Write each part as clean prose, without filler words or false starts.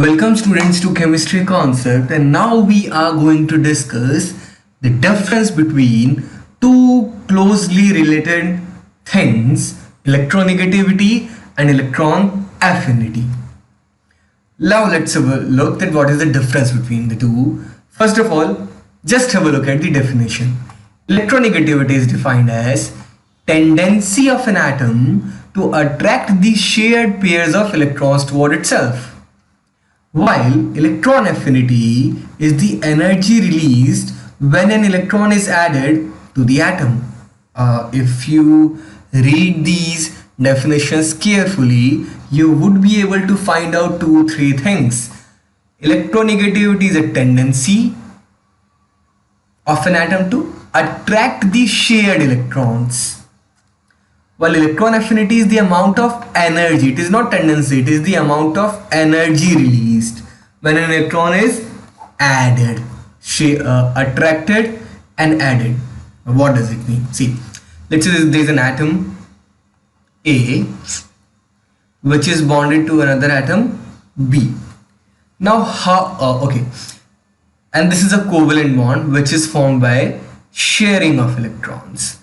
Welcome students to chemistry concept, and now we are going to discuss the difference between two closely related things, electronegativity and electron affinity. Now let's have a look at what is the difference between the two. First of all, just have a look at the definition. Electronegativity is defined as tendency of an atom to attract the shared pairs of electrons toward itself, while electron affinity is the energy released when an electron is added to the atom. If you read these definitions carefully, you would be able to find out 2-3 things. Electronegativity is a tendency of an atom to attract the shared electrons, while electron affinity is the amount of energy. It is not tendency, it is the amount of energy released when an electron is added, attracted and added. What does it mean? See, let's say there is an atom A which is bonded to another atom B. Now and this is a covalent bond which is formed by sharing of electrons.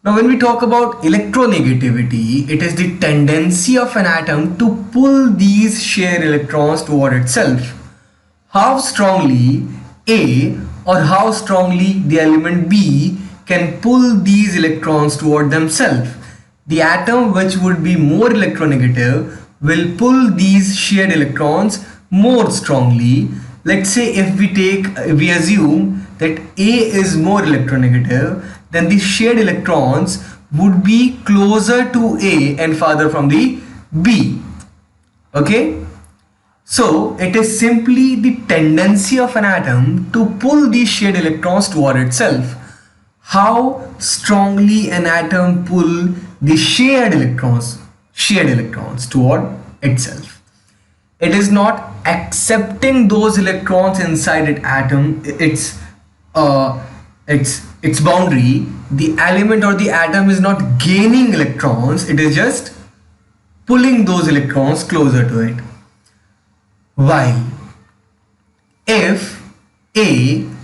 Now when we talk about electronegativity, it is the tendency of an atom to pull these shared electrons toward itself. How strongly A or how strongly the element B can pull these electrons toward themselves. The atom which would be more electronegative will pull these shared electrons more strongly. Let's say if we assume that A is more electronegative, then the shared electrons would be closer to A and farther from the B. Okay? So it is simply the tendency of an atom to pull these shared electrons toward itself. How strongly an atom pull the shared electrons toward itself. It is not accepting those electrons inside its atom, its boundary. The element or the atom is not gaining electrons, it is just pulling those electrons closer to it. While if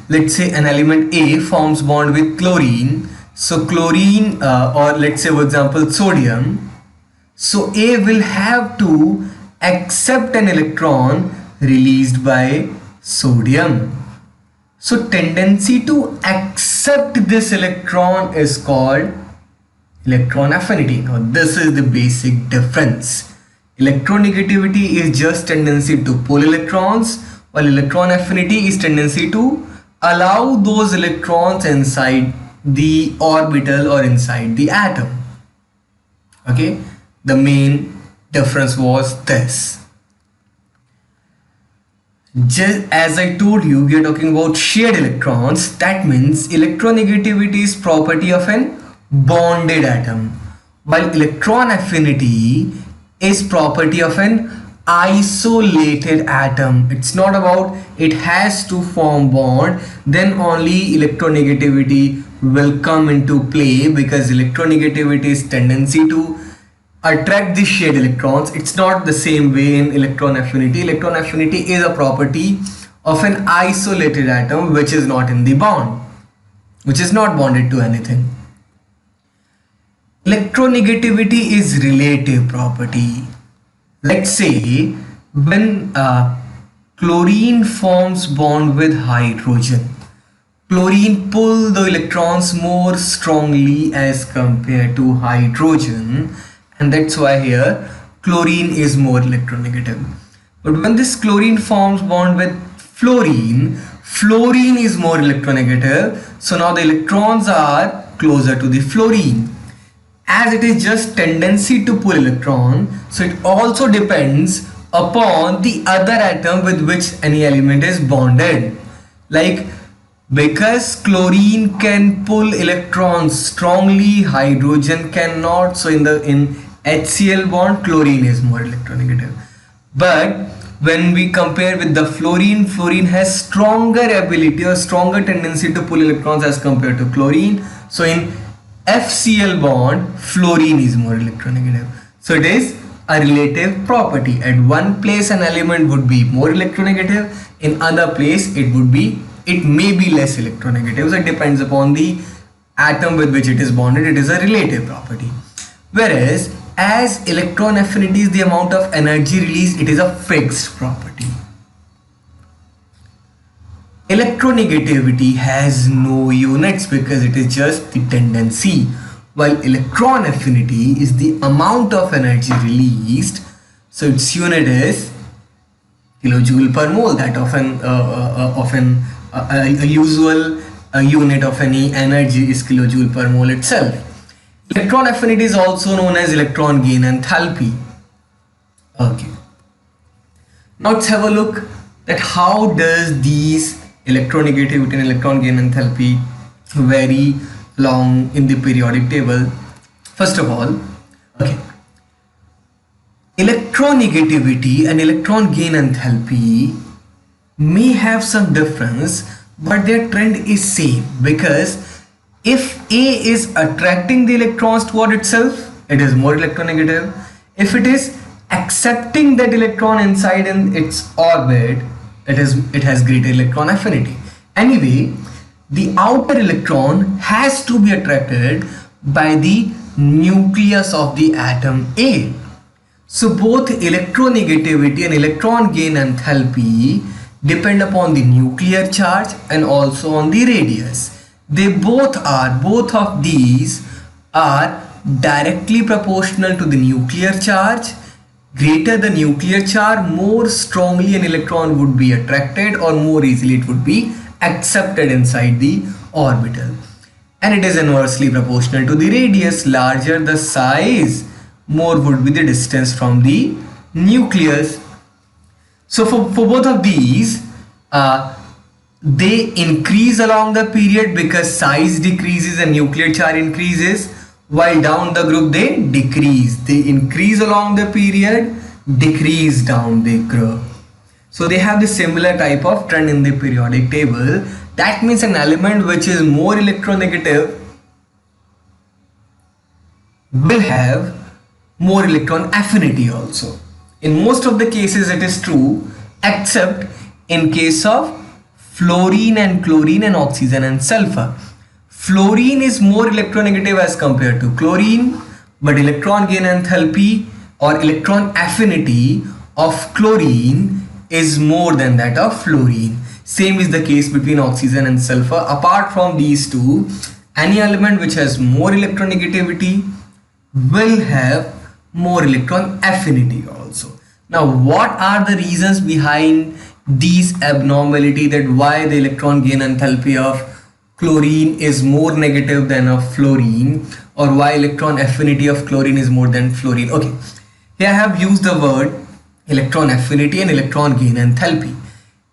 let's say an element A forms bond with chlorine, so chlorine or let's say for example sodium, so A will have to accept an electron released by sodium. So tendency to accept this electron is called electron affinity. Now this is the basic difference. Electronegativity is just tendency to pull electrons, while electron affinity is tendency to allow those electrons inside the orbital or inside the atom. Okay, the main difference was this. Just as I told you, we are talking about shared electrons. That means electronegativity is property of an bonded atom, while electron affinity is property of an isolated atom. It's not about it has to form bond, then only electronegativity will come into play, because electronegativity is tendency to attract the shared electrons. It's not the same way in electron affinity. Electron affinity is a property of an isolated atom which is not in the bond, which is not bonded to anything. Electronegativity is relative property. Let's say when chlorine forms bond with hydrogen, chlorine pull the electrons more strongly as compared to hydrogen, and that's why here chlorine is more electronegative. But when this chlorine forms bond with fluorine, fluorine is more electronegative, so now the electrons are closer to the fluorine. As it is just tendency to pull electron, so it also depends upon the other atom with which any element is bonded. Like, because chlorine can pull electrons strongly, hydrogen cannot. So in HCl bond, chlorine is more electronegative. But when we compare with the fluorine, fluorine has stronger ability or stronger tendency to pull electrons as compared to chlorine. So in FCl bond, fluorine is more electronegative. So it is a relative property. At one place an element would be more electronegative, in other place it may be less electronegative. So it depends upon the atom with which it is bonded. It is a relative property. Whereas as electron affinity is the amount of energy released, it is a fixed property. Electronegativity has no units because it is just the tendency, while electron affinity is the amount of energy released. So its unit is kilojoule per mole. That often a usual unit of any energy is kilojoule per mole itself. Electron affinity is also known as electron gain enthalpy. Okay. Now let's have a look at how does these electronegativity and electron gain enthalpy vary along in the periodic table. First of all, okay, electronegativity and electron gain enthalpy may have some difference, but their trend is same, because if A is attracting the electrons toward itself, it is more electronegative. If it is accepting that electron inside in its orbit, it has greater electron affinity. Anyway, the outer electron has to be attracted by the nucleus of the atom A. So both electronegativity and electron gain enthalpy depend upon the nuclear charge and also on the radius. Both of these are directly proportional to the nuclear charge. Greater the nuclear charge, more strongly an electron would be attracted, or more easily it would be accepted inside the orbital. And it is inversely proportional to the radius. Larger the size, more would be the distance from the nucleus. So for both of these, they increase along the period because size decreases and nuclear charge increases, while down the group they decrease. They increase along the period, decrease down the group. So they have the similar type of trend in the periodic table. That means an element which is more electronegative will have more electron affinity also. In most of the cases it is true, except in case of fluorine and chlorine and oxygen and sulfur. Fluorine is more electronegative as compared to chlorine, but electron gain enthalpy or electron affinity of chlorine is more than that of fluorine. Same is the case between oxygen and sulfur. Apart from these two, any element which has more electronegativity will have more electron affinity also. Now, what are the reasons behind these abnormality, that why the electron gain enthalpy of chlorine is more negative than of fluorine, or why electron affinity of chlorine is more than fluorine? Okay, here I have used the word electron affinity and electron gain enthalpy.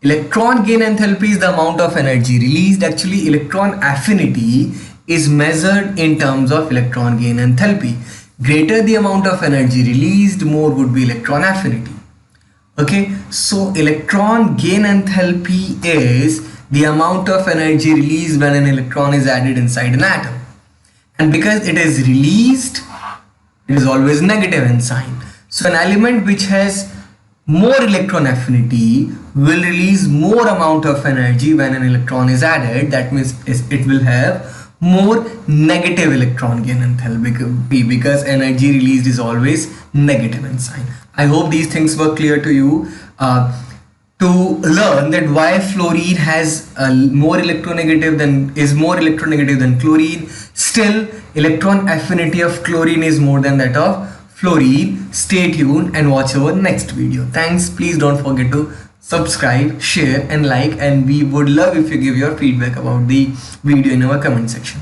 Electron gain enthalpy is the amount of energy released. Actually, electron affinity is measured in terms of electron gain enthalpy. Greater the amount of energy released, more would be electron affinity. Okay, so electron gain enthalpy is the amount of energy released when an electron is added inside an atom. And because it is released, it is always negative in sign. So an element which has more electron affinity will release more amount of energy when an electron is added. That means it will have more negative electron gain enthalpy, because energy released is always negative in sign. I hope these things were clear to you. To learn that why fluorine has more electronegative than chlorine, still electron affinity of chlorine is more than that of fluorine. Stay tuned and watch our next video. Thanks. Please don't forget to subscribe, share and like, and we would love if you give your feedback about the video in our comment section.